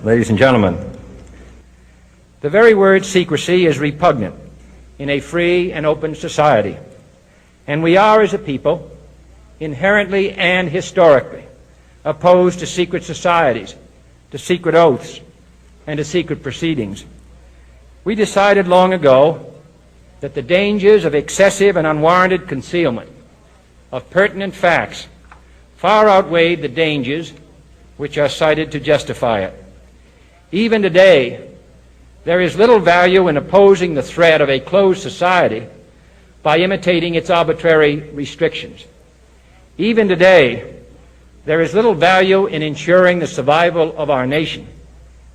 ladies and gentlemen. The very word secrecy is repugnant in a free and open society, and we are, as a people, inherently and historically opposed to secret societies, to secret oaths, and to secret proceedings. We decided long ago that the dangers of excessive and unwarranted concealment of pertinent facts far outweighed the dangers which are cited to justify it. Even today, there is little value in opposing the threat of a closed society by imitating its arbitrary restrictions. Even today, there is little value in ensuring the survival of our nation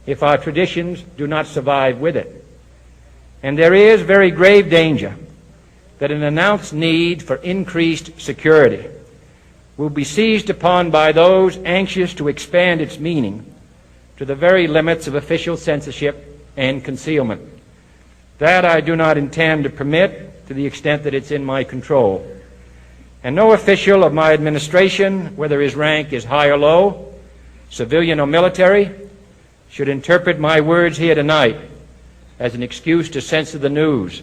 if our traditions do not survive with it. And there is very grave danger that an announced need for increased security will be seized upon by those anxious to expand its meaning to the very limits of official censorship and concealment. That I do not intend to permit to the extent that it's in my control. And no official of my administration, whether his rank is high or low, civilian or military, should interpret my words here tonight as an excuse to censor the news,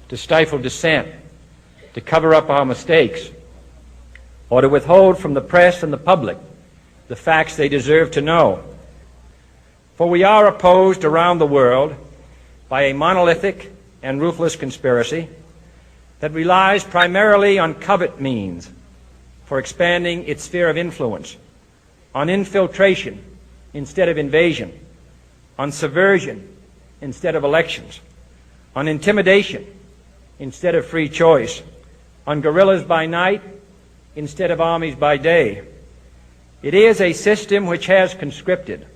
to stifle dissent, to cover up our mistakes, or to withhold from the press and the public the facts they deserve to know. For we are opposed around the world by a monolithic and ruthless conspiracy that relies primarily on covert means for expanding its sphere of influence, on infiltration instead of invasion, on subversion instead of elections, on intimidation instead of free choice, on guerrillas by night instead of armies by day. It is a system which has conscripted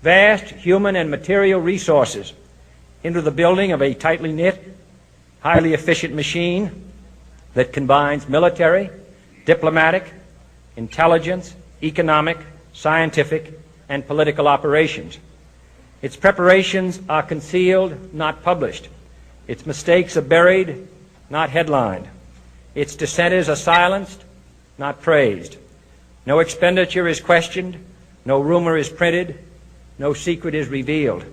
vast human and material resources into the building of a tightly knit, highly efficient machine that combines military, diplomatic, intelligence, economic, scientific, and political operations. Its preparations are concealed, not published. Its mistakes are buried, not headlined. Its dissenters are silenced, not praised. No expenditure is questioned, no rumor is printed, no secret is revealed.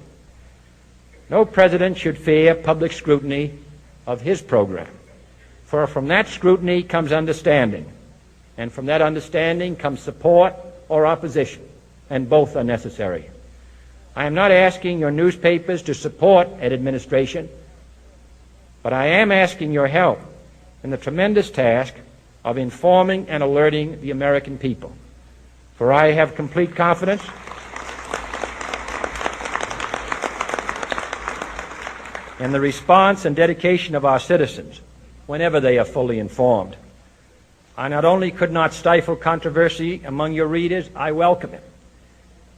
No president should fear public scrutiny of his program, for from that scrutiny comes understanding, and from that understanding comes support or opposition, and both are necessary. I am not asking your newspapers to support an administration, but I am asking your help in the tremendous task of informing and alerting the American people. For I have complete confidence in the response and dedication of our citizens whenever they are fully informed. I not only could not stifle controversy among your readers, I welcome it.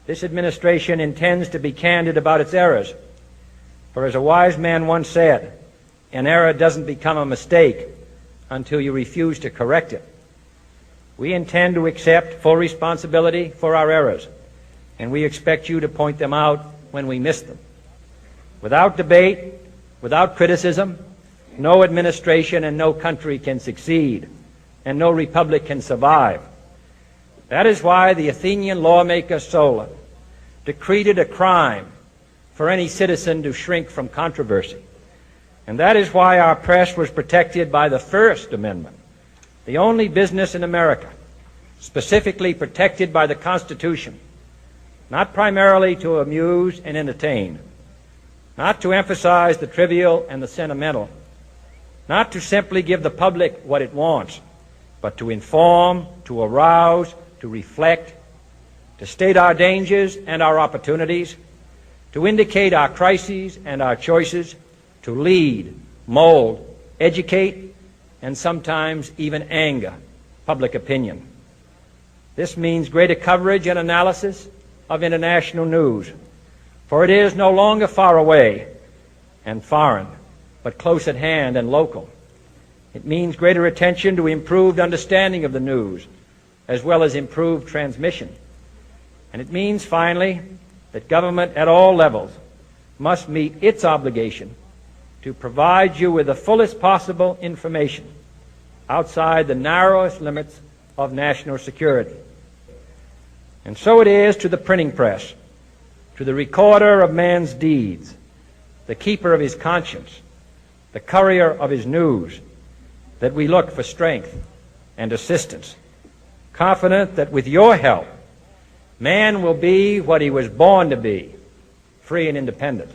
This administration intends to be candid about its errors. For as a wise man once said, an error doesn't become a mistake until you refuse to correct it. We intend to accept full responsibility for our errors, and we expect you to point them out when we miss them. Without debate, without criticism, no administration and no country can succeed, and no republic can survive. That is why the Athenian lawmaker Solon decreed it a crime for any citizen to shrink from controversy. And that is why our press was protected by the First Amendment, the only business in America specifically protected by the Constitution, not primarily to amuse and entertain, not to emphasize the trivial and the sentimental, not to simply give the public what it wants, but to inform, to arouse, to reflect, to state our dangers and our opportunities, to indicate our crises and our choices, to lead, mold, educate, and sometimes even anger public opinion. This means greater coverage and analysis of international news, for it is no longer far away and foreign, but close at hand and local. It means greater attention to improved understanding of the news, as well as improved transmission. And it means, finally, that government at all levels must meet its obligation to provide you with the fullest possible information outside the narrowest limits of national security. And so it is to the printing press, to the recorder of man's deeds, the keeper of his conscience, the courier of his news, that we look for strength and assistance, confident that with your help, man will be what he was born to be, free and independent.